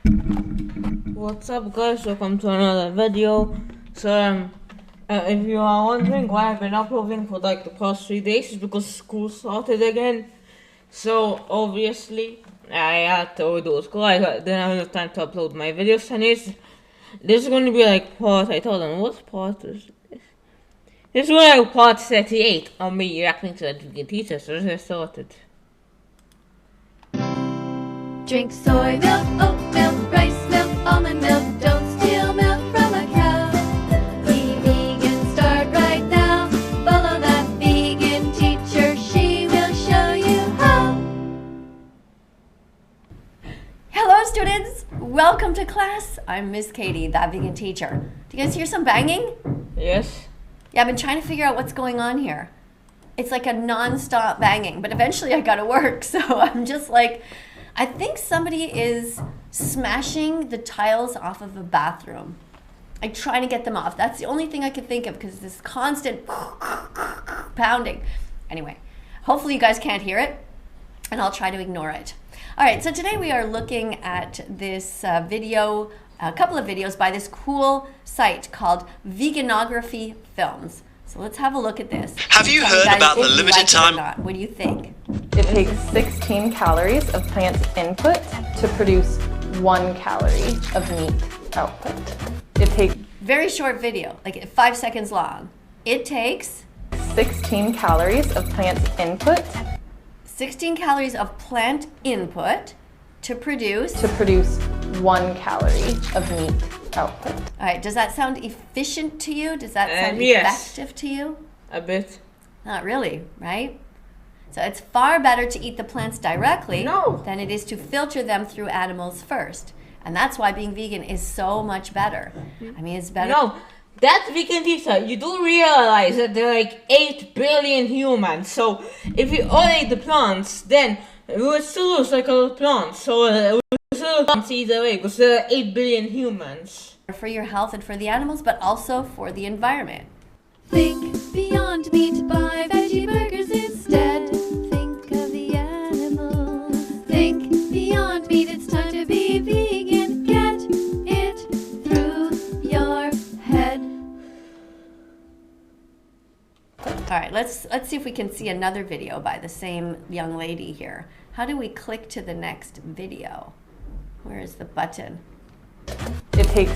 What's up, guys? Welcome to another video. If you are wondering why I've been uploading for like the past 3 days, it's because school started again. So obviously I had to do school. I didn't have enough time to upload my videos. And this is going to be like part. I told them what part is this? This is like part 38 on me reacting to the vegan teacher. So let's get started. Drink soy milk, oat milk, rice milk, almond milk. Don't steal milk from a cow. Be vegan, start right now. Follow that vegan teacher, she will show you how. Hello students, welcome to class. I'm Miss Katie, that vegan teacher. Do you guys hear some banging? Yes. Yeah, I've been trying to figure out what's going on here. It's like a non-stop banging, but eventually I gotta work, so I'm just like, I think somebody is smashing the tiles off of a bathroom. Like trying to get them off. That's the only thing I can think of because this constant pounding. Anyway, hopefully you guys can't hear it and I'll try to ignore it. All right, so today we are looking at this video, a couple of videos by this cool site called Veganography Films. So let's have a look at this. Have you heard about the limited time? What do you think? It takes 16 calories of plant input to produce 1 calorie of meat output. It takes Very short video, like 5 seconds long. It takes 16 calories of plant input 16 calories of plant input to produce. 1 calorie of meat output. All right, does that sound efficient to you? Does that sound Yes. effective to you? A bit. Not really, right? So it's far better to eat the plants directly than it is to filter them through animals first. And that's why being vegan is so much better. I mean, it's better. No, that's vegan teacher. You do realize that there are like 8 billion humans. So if we all ate the plants, then we would still lose like a lot of plants. So we would still lose plants either way because there are 8 billion humans. For your health and for the animals, but also for the environment. Think beyond meat, buy veggie burgers instead. Think of the animals. Think beyond meat, it's time to be vegan. Get it through your head. All right, let's see if we can see another video by the same young lady here. How do we click to the next video? Where is the button? It takes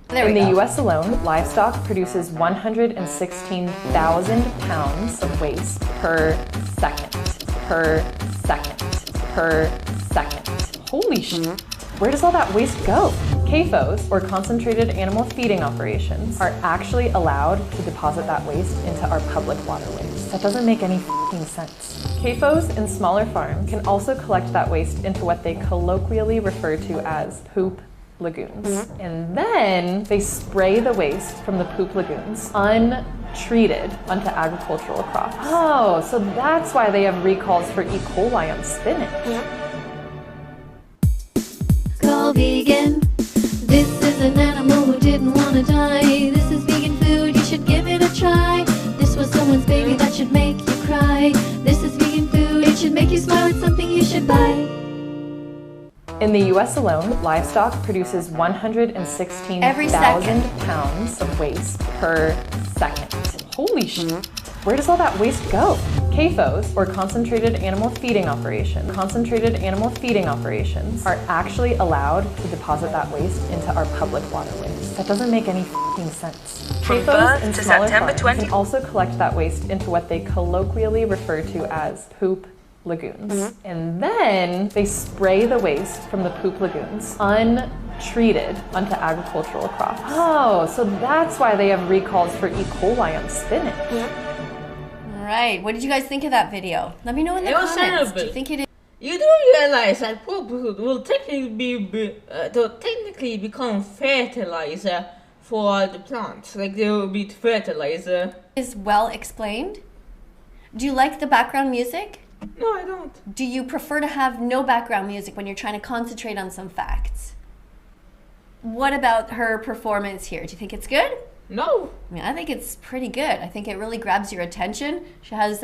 There we In the go. US alone, livestock produces 116,000 pounds of waste per second. Holy shit. Where does all that waste go? CAFOs, or concentrated animal feeding operations, are actually allowed to deposit that waste into our public waterways. That doesn't make any f***ing sense. CAFOs in smaller farms can also collect that waste into what they colloquially refer to as poop lagoons. And then they spray the waste from the poop lagoons untreated onto agricultural crops. Oh, so that's why they have recalls for E. coli on spinach. Go vegan. This is an animal who didn't want to die. This is vegan food, you should give it a try. This was someone's baby that should make you cry. This is vegan food, it should make you smile, it's something you should buy. In the US alone, livestock produces Every 116,000 pounds of waste per second. Holy shit. Where does all that waste go? CAFOs, or concentrated animal feeding operations, are actually allowed to deposit that waste into our public waterways. That doesn't make any f***ing sense. From CAFOs birth in to smaller September farms 20 can also collect that waste into what they colloquially refer to as poop lagoons. And then they spray the waste from the poop lagoons untreated onto agricultural crops. Oh, so that's why they have recalls for E. coli on spinach. All right, what did you guys think of that video? Let me know in the It was comments. Do terrible. you think it is? You do realize that poop will technically become fertilizer for the plants. Like they will be fertilizer. Is well explained? Do you like the background music? No, I don't. Do you prefer to have no background music when you're trying to concentrate on some facts? What about her performance here? Do you think it's good? No. I mean, I think it's pretty good. I think it really grabs your attention. She has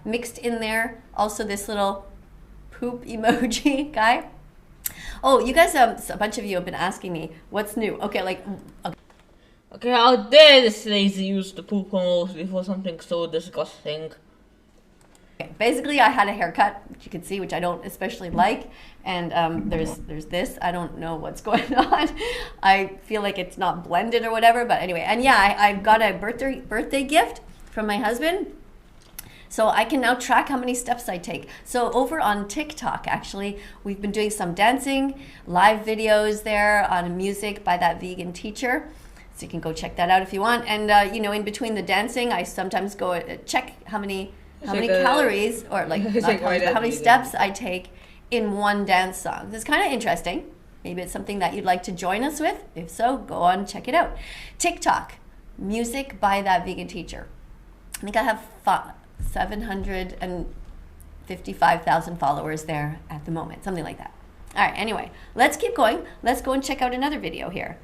mixed in there also this little poop emoji guy. Oh, you guys, a bunch of you have been asking me what's new. Okay, like, Okay, how dare this lazy use the poop mostly for something so disgusting? okay, basically, I had a haircut, which you can see, which I don't especially like, and there's this. I don't know what's going on. I feel like it's not blended or whatever, but anyway. And yeah, I got a birthday gift from my husband. So I can now track how many steps I take. So over on TikTok, actually, we've been doing some dancing, live videos there on music by that vegan teacher. So you can go check that out if you want. And you know, in between the dancing, I sometimes go check how many calories, or like not calories, but how many steps I take in one dance song. This is kind of interesting. Maybe it's something that you'd like to join us with. If so, go on, check it out. TikTok, music by that vegan teacher. I think I have 755,000 followers there at the moment, something like that. All right, anyway, let's keep going. Let's go and check out another video here.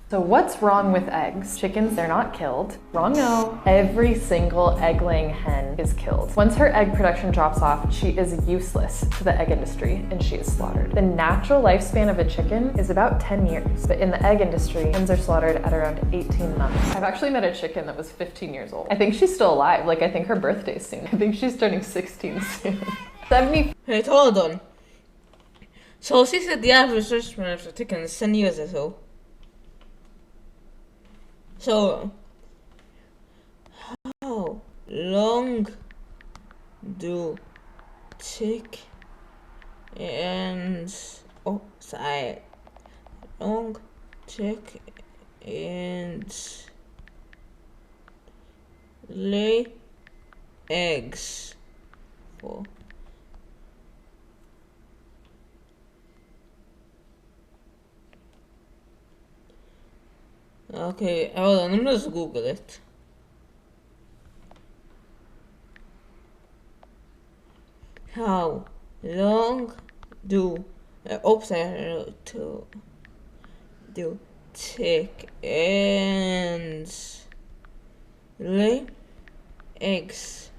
So what's wrong with eggs? Chickens, they're not killed. Wrong, no. Every single egg-laying hen is killed. Once her egg production drops off, she is useless to the egg industry and she is slaughtered. The natural lifespan of a chicken is about 10 years, but in the egg industry, hens are slaughtered at around 18 months. I've actually met a chicken that was 15 years old. I think she's still alive. Like, I think her birthday's soon. I think she's turning 16 soon. 70. Wait, hold on. So she said the average lifespan of a chicken is 10 years or so. So, how long do chickens, long chickens lay eggs for? Okay, hold on, I'm gonna just Google it. How long do chickens lay eggs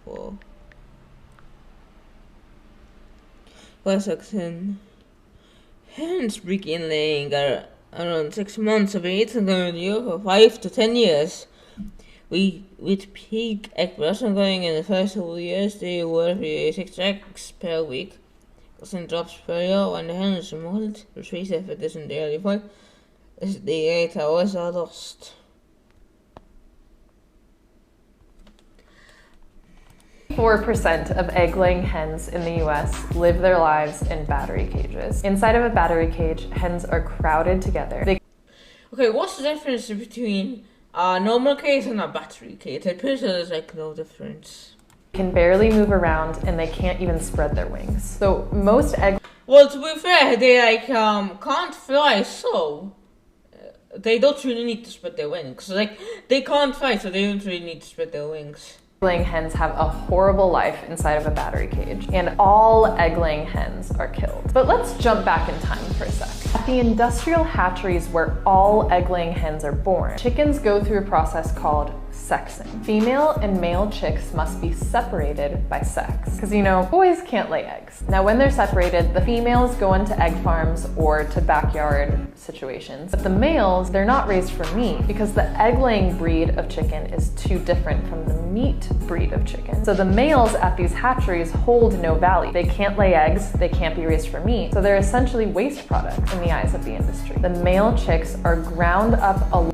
for? 1 second. Hens begin laying around 6 months of age and continue for 5 to 10 years. With peak egg production going in the first 2 years, they were 6 eggs per week. Dozen drops per year when the hen is removed. Retrieve if it isn't the early point. The 8 hours are lost. 4% of egg-laying hens in the US live their lives in battery cages. Inside of a battery cage, hens are crowded together. Okay, what's the difference between a normal cage and a battery cage? I'm pretty sure there's like no difference. They can barely move around and they can't even spread their wings. So most egg... Well, to be fair, they can't fly, so they don't really need to spread their wings. Like, they can't fly, so they don't really need to spread their wings. Egg-laying hens have a horrible life inside of a battery cage, and all egg-laying hens are killed. But let's jump back in time for a sec. At the industrial hatcheries where all egg-laying hens are born, chickens go through a process called sexing. Female and male chicks must be separated by sex, because you know, boys can't lay eggs. Now when they're separated, the females go into egg farms or to backyard situations, but the males, they're not raised for meat because the egg-laying breed of chicken is too different from the meat breed of chicken. So the males at these hatcheries hold no value. They can't lay eggs, they can't be raised for meat, so they're essentially waste products in the eyes of the industry. The male chicks are ground up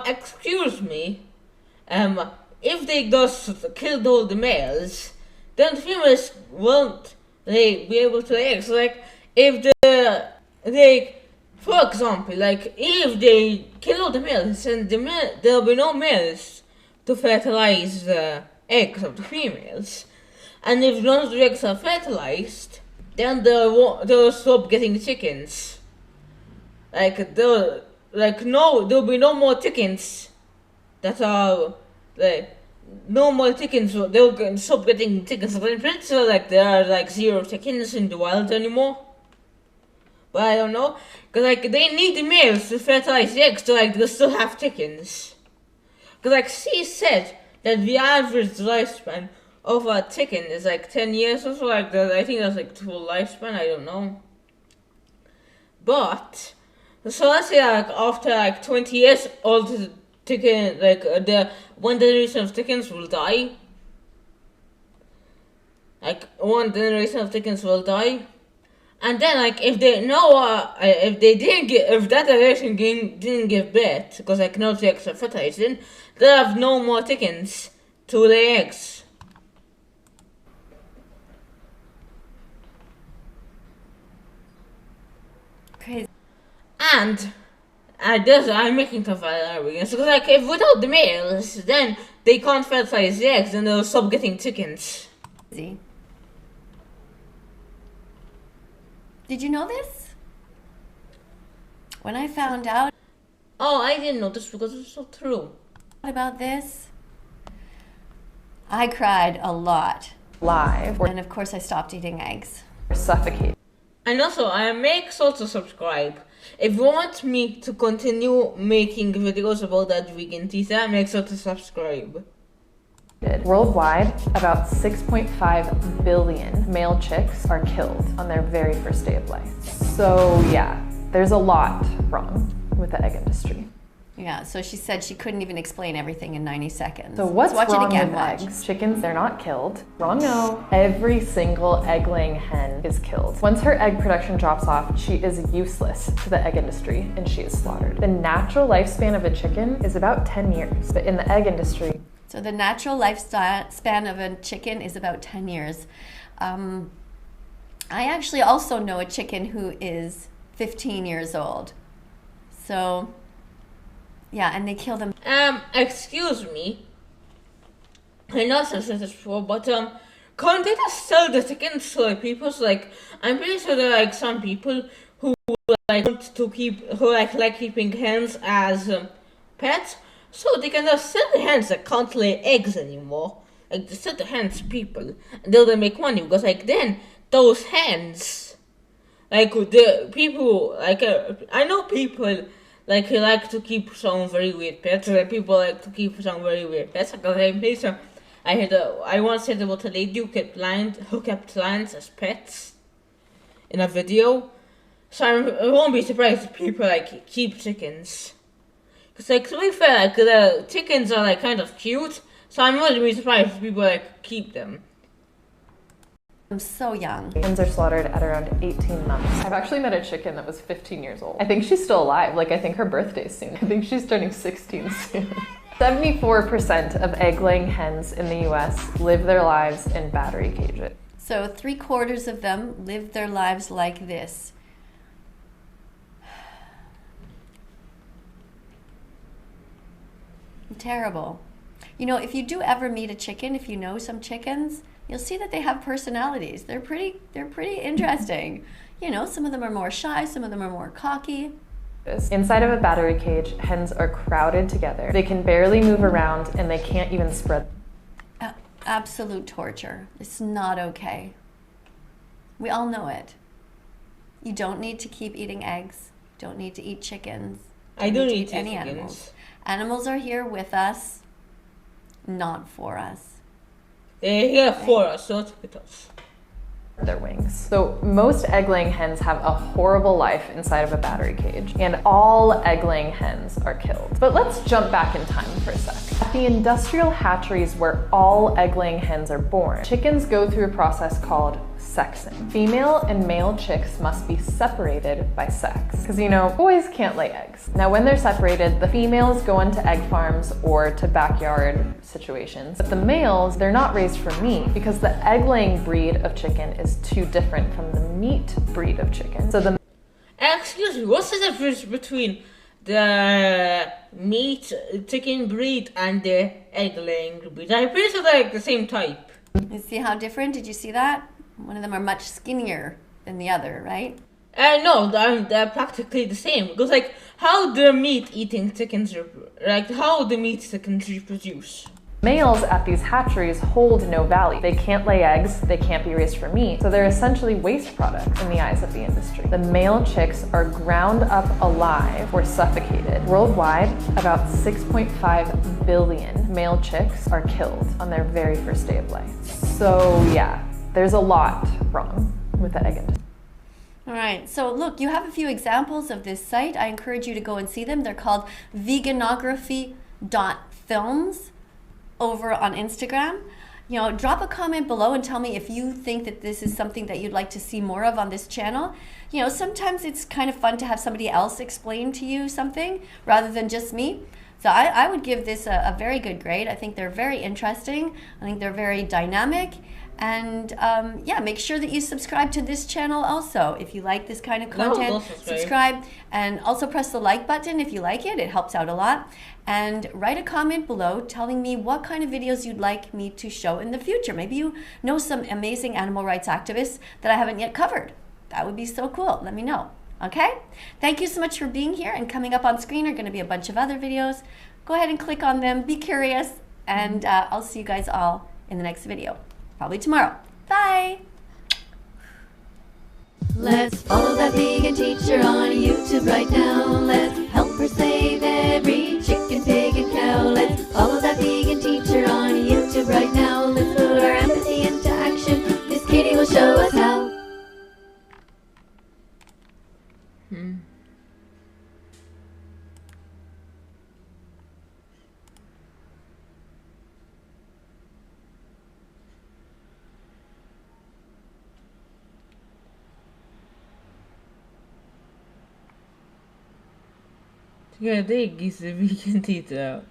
excuse me, if they just killed all the males, then the females won't be able to lay eggs. Like, if for example, like, if they kill all the males, then there'll be no males to fertilize the eggs of the females. And if none of the eggs are fertilized, then they'll stop getting the chickens. There'll be no more chickens that are, no more chickens, they'll stop getting chickens. I'm pretty sure, there are, 0 chickens in the wild anymore. But I don't know, because, they need the males to fertilize the eggs, so, they'll still have chickens. Because, she said that the average lifespan of a chicken is like 10 years or so, like that. I think that's like the full lifespan, I don't know. But, so let's say like after like 20 years, all the chicken, like the one generation of chickens will die. Like one generation of chickens will die. And then, like, if they know, if that generation didn't give birth, because like no eggs are fertilized, then they'll have no more chickens to lay eggs. Crazy. And I'm making tough arguments because, like, if without the males, then they can't fertilize the eggs, and they'll stop getting chickens. Did you know this? When I found out Oh, I didn't know this because it's so true. about this, I cried a lot. Live or And of course I stopped eating eggs. suffocate. And also, make sure to subscribe. If you want me to continue making videos about that vegan teaser, make sure to subscribe. Worldwide, about 6.5 billion male chicks are killed on their very first day of life. So yeah, there's a lot wrong with the egg industry. Yeah, so she said she couldn't even explain everything in 90 seconds. So what's Let's watch wrong it again, with watch. eggs? Chickens, they're not killed. Wrong, no. Every single egg-laying hen is killed. Once her egg production drops off, she is useless to the egg industry and she is slaughtered. The natural lifespan of a chicken is about 10 years, but in the egg industry, So the natural lifespan of a chicken is about 10 years. I actually also know a chicken who is 15 years old. So, yeah, and they kill them. Excuse me. I know I've said this before, but can't they just sell the chickens to like people? So, like, I'm pretty sure there are like some people who like want to who like keeping hens as pets, so they can just sell the hens that can't lay eggs anymore. Like, they sell the hens to people, and they'll make money because like then those hens, like the people, like I know people. Like, he like to keep some very weird pets. Like, people like to keep some very weird pets. Because I'm pretty sure I once heard about a lady who kept lions as pets in a video. So I won't be surprised if people like keep chickens. Because like, to be fair, like the chickens are like kind of cute. So I'm not really surprised if people like keep them. I'm so young. hens are slaughtered at around 18 months. I've actually met a chicken that was 15 years old. I think she's still alive. Like, I think her birthday's soon. I think she's turning 16 soon. 74% of egg-laying hens in the US live their lives in battery cages. So 3/4 of them live their lives like this. Terrible. You know, if you do ever meet a chicken, if you know some chickens, you'll see that they have personalities. They're pretty interesting. You know, some of them are more shy, some of them are more cocky. Inside of a battery cage, hens are crowded together. They can barely move around and they can't even spread. Absolute torture. It's not okay. We all know it. You don't need to keep eating eggs. Don't need to eat chickens. I don't need eat to eat any chickens. animals. Animals are here with us, not for us. They're here for us, not with us. Their wings. So most egg-laying hens have a horrible life inside of a battery cage, and all egg-laying hens are killed. But let's jump back in time for a sec. At the industrial hatcheries where all egg-laying hens are born, chickens go through a process called sexing. Female and male chicks must be separated by sex. Because, you know, boys can't lay eggs. Now, when they're separated, the females go into egg farms or to backyard situations. But the males, they're not raised for meat because the egg-laying breed of chicken is too different from the meat breed of chicken. So the Excuse me, what's the difference between the meat chicken breed and the egg-laying breed? I'm pretty sure they're like the same type. You see how different? Did you see that? One of them are much skinnier than the other, right? No, they're practically the same. Because, like, how the meat-eating chickens, how the meat chickens reproduce? males at these hatcheries hold no value. They can't lay eggs, they can't be raised for meat, so they're essentially waste products in the eyes of the industry. The male chicks are ground up alive or suffocated. Worldwide, about 6.5 billion male chicks are killed on their very first day of life. So yeah, there's a lot wrong with the egg industry. All right, so look, you have a few examples of this site. I encourage you to go and see them. They're called veganography.films over on Instagram. You know, drop a comment below and tell me if you think that this is something that you'd like to see more of on this channel. You know, sometimes it's kind of fun to have somebody else explain to you something rather than just me. So I would give this a very good grade. I think they're very interesting. I think they're very dynamic. And yeah, make sure that you subscribe to this channel also. If you like this kind of content, subscribe. And also press the like button if you like it. It helps out a lot. And write a comment below telling me what kind of videos you'd like me to show in the future. Maybe you know some amazing animal rights activists that I haven't yet covered. That would be so cool. Let me know. Okay? Thank you so much for being here. And coming up on screen are going to be a bunch of other videos. Go ahead and click on them. Be curious. And I'll see you guys all in the next video. Probably tomorrow. Bye! Let's follow that vegan teacher on YouTube right now. Let's help her save every chicken, pig, and cow. Let's follow that vegan teacher on YouTube right now. Let's put our empathy into action. Miss Katie will show us how. Yeah, det gissar vilken titel.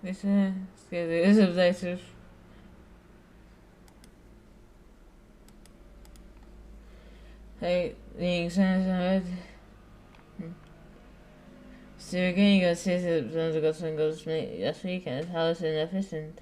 This is subtitled. Hey, the exam so we're going to go see if the got some goes last weekend. How is it inefficient?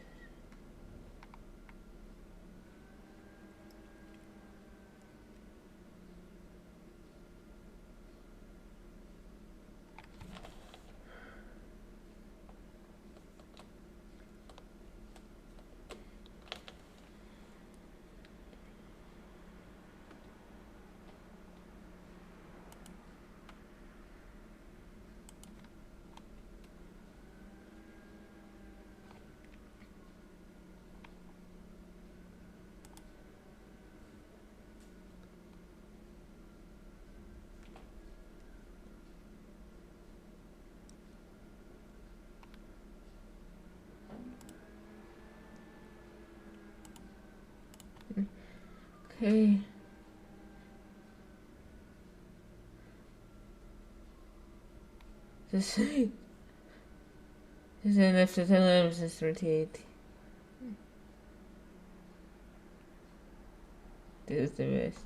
Okay. This is after 10 items since 38. This is the best.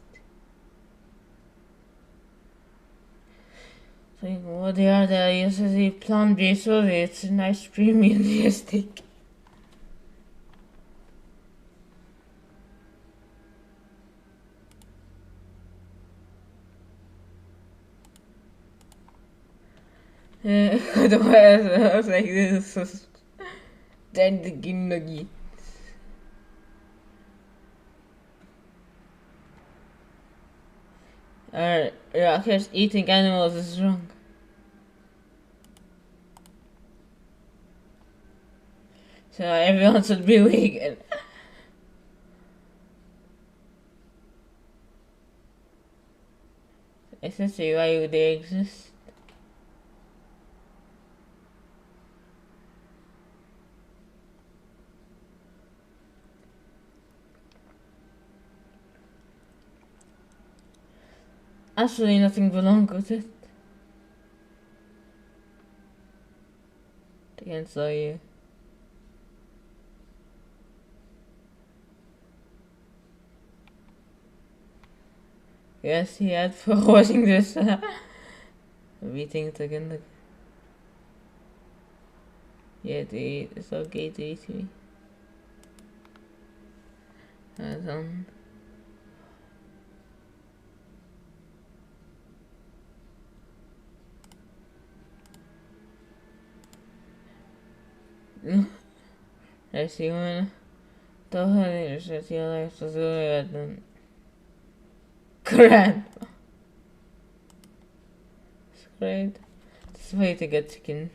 Like, what they are there, yesterday plant-based it's a nice premium stick. I was like, this is dead nugget. Alright, Rockers eating animals is wrong. So everyone should be vegan. Essentially, why would they exist? Absolutely nothing wrong with it. Again, so yeah. Yes, he had for watching this meeting again. Yeah, it's okay to eat me. And let's see when the honey says your life is good and grand. It's great. It's way to get chicken.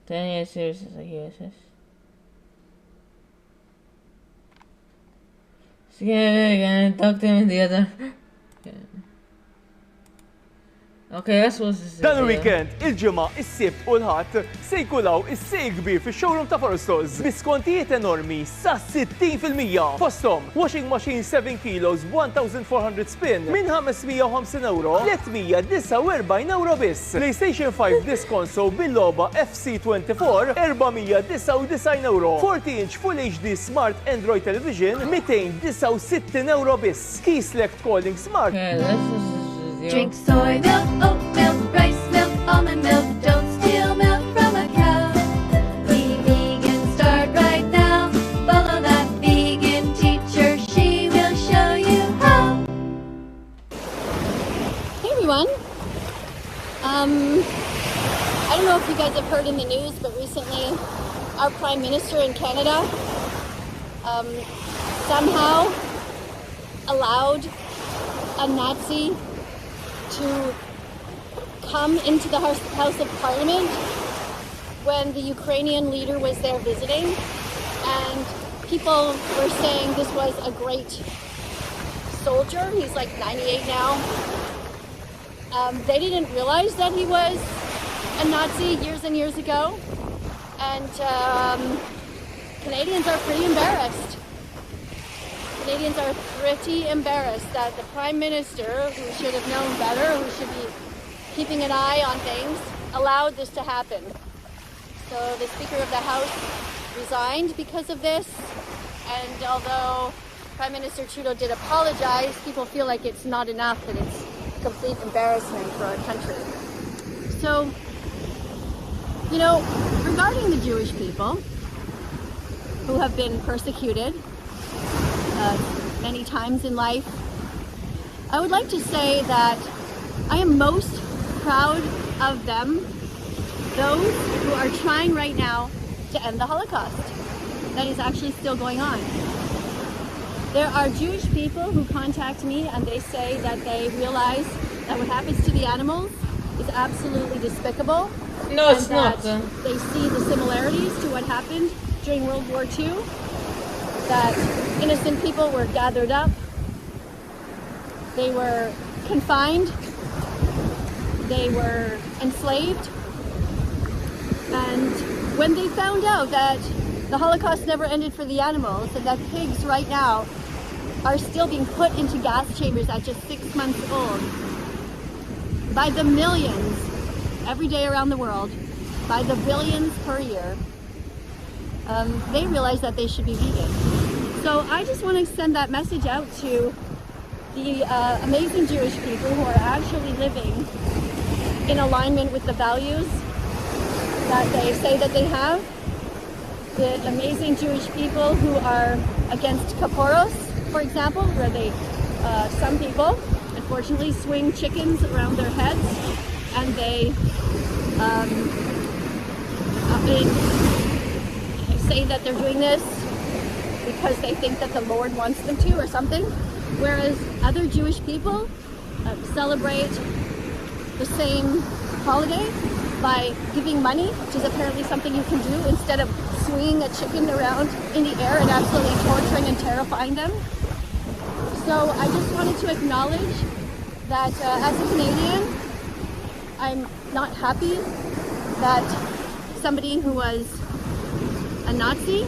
10 years serious as a USS. So yeah, talk to him in the other. Yeah. Okay, that's what's this. Dan il-weekend, il-ġimgħa, is-sibt u l-ħadd se jkulaw is-sejl kbir fix-showroom ta' Forsters b'iskontijiet enormi sa 60%. Fosthom, washing machine 7 kilos 1,400 spin minn 550 euro 349 euro biss. PlayStation 5 disc console bil-logħba FC24 499 euro. 40-inch Full HD Smart Android Television 269 euro biss. Key Select Calling Smart. Okay, this is Drink soy milk, oat milk, rice milk, almond milk. Don't steal milk from a cow. Be vegan, start right now. Follow that vegan teacher, she will show you how. Hey everyone. I don't know if you guys have heard in the news, but recently our Prime Minister in Canada somehow allowed a Nazi to come into the House of Parliament when the Ukrainian leader was there visiting, and people were saying this was a great soldier. He's like 98 now. They didn't realize that he was a Nazi years and years ago, and Canadians are pretty embarrassed. Canadians are pretty embarrassed that the Prime Minister, who should have known better, who should be keeping an eye on things, allowed this to happen. So the Speaker of the House resigned because of this, and although Prime Minister Trudeau did apologize, people feel like it's not enough, that it's complete embarrassment for our country. So, you know, regarding the Jewish people who have been persecuted many times in life, I would like to say that I am most proud of them, those who are trying right now to end the Holocaust that is actually still going on. There are Jewish people who contact me and they say that they realize that what happens to the animals is absolutely despicable. No, it's not. They see the similarities to what happened during World War II, that innocent people were gathered up, they were confined, they were enslaved, and when they found out that the Holocaust never ended for the animals and that pigs right now are still being put into gas chambers at just 6 months old by the millions every day around the world, by the billions per year, they realized that they should be vegan. So I just want to send that message out to the amazing Jewish people who are actually living in alignment with the values that they say that they have. The amazing Jewish people who are against kaporos, for example, where they, some people, unfortunately, swing chickens around their heads, and they say that they're doing this because they think that the Lord wants them to or something, whereas other Jewish people celebrate the same holiday by giving money, which is apparently something you can do instead of swinging a chicken around in the air and absolutely torturing and terrifying them. So I just wanted to acknowledge that as a Canadian, I'm not happy that somebody who was a Nazi.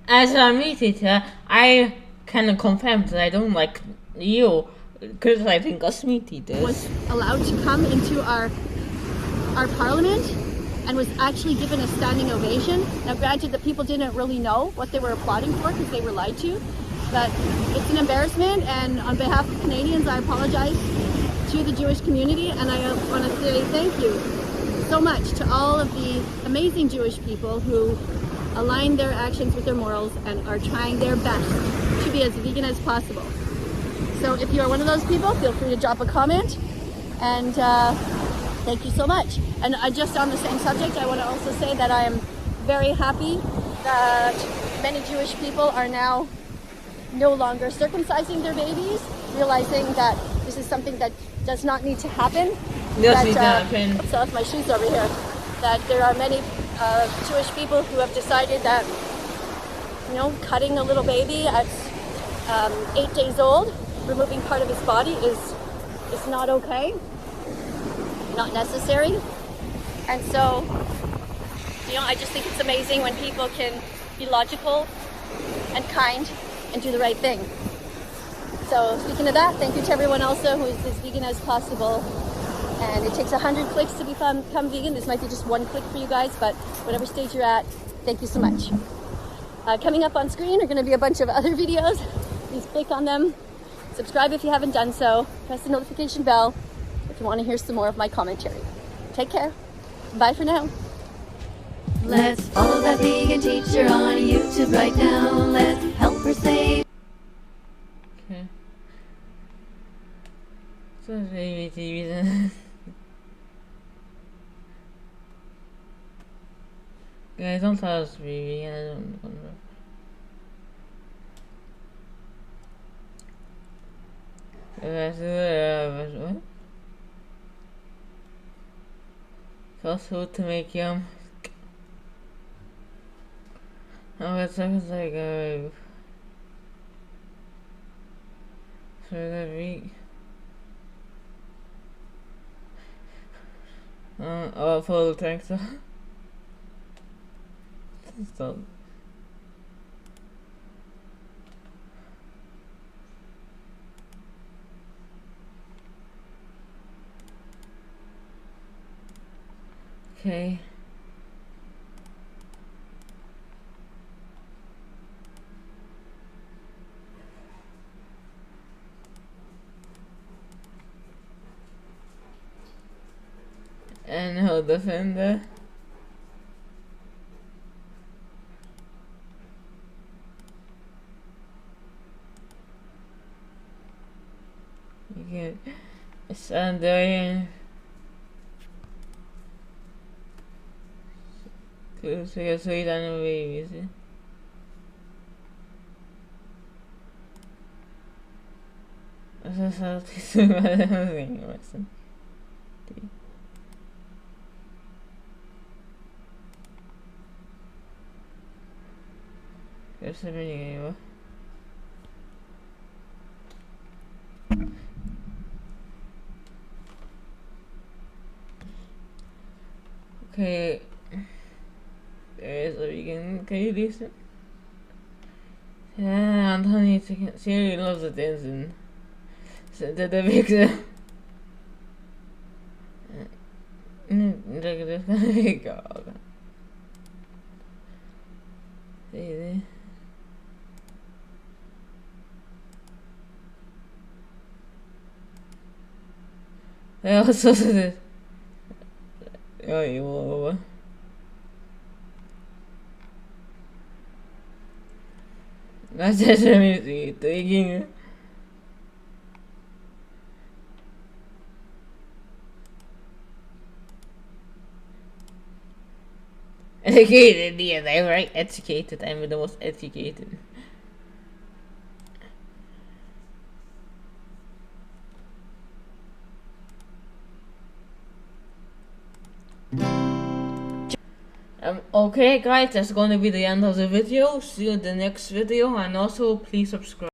As a meat eater, I can confirm that I don't like you because I think us meat eaters was allowed to come into our parliament and was actually given a standing ovation. Now granted, the people didn't really know what they were applauding for because they were lied to, but it's an embarrassment, and on behalf of Canadians I apologize to the Jewish community, and I want to say thank you so much to all of the amazing Jewish people who align their actions with their morals and are trying their best to be as vegan as possible. So if you are one of those people, feel free to drop a comment, and thank you so much. And just on the same subject, I want to also say that I am very happy that many Jewish people are now no longer circumcising their babies, realizing that this is something that does not need to happen. Does need to happen. So that's my shoes over here. That there are many Jewish people who have decided that, you know, cutting a little baby at 8 days old, removing part of his body is not okay, not necessary. And so, you know, I just think it's amazing when people can be logical and kind and do the right thing. So speaking of that, thank you to everyone also who is as vegan as possible. And it takes 100 clicks to become vegan. This might be just one click for you guys, but whatever stage you're at, thank you so much. Coming up on screen are going to be a bunch of other videos. Please click on them. Subscribe if you haven't done so. Press the notification bell if you want to hear some more of my commentary. Take care. Bye for now. Let's follow that vegan teacher on YouTube right now. Let's help her save. Okay. So maybe TV then. Guys, don't tell us to be vegan. I don't know. What? Fast food to make yum. Oh, it sounds like for that week. For the tank so. Stop. Okay. And he'll defend it. You can stand there. So you're sweet on the baby, see? That's how to do it. There's a video. Okay. There is a vegan. Can you listen? Yeah, Anthony Siri loves the dancing. So the big See. They also said it. Oh, you will. That's just a music taking. Educated, yes, I'm right. Educated. I'm the most educated. Okay guys, that's going to be the end of the video. See you in the next video, and also please subscribe.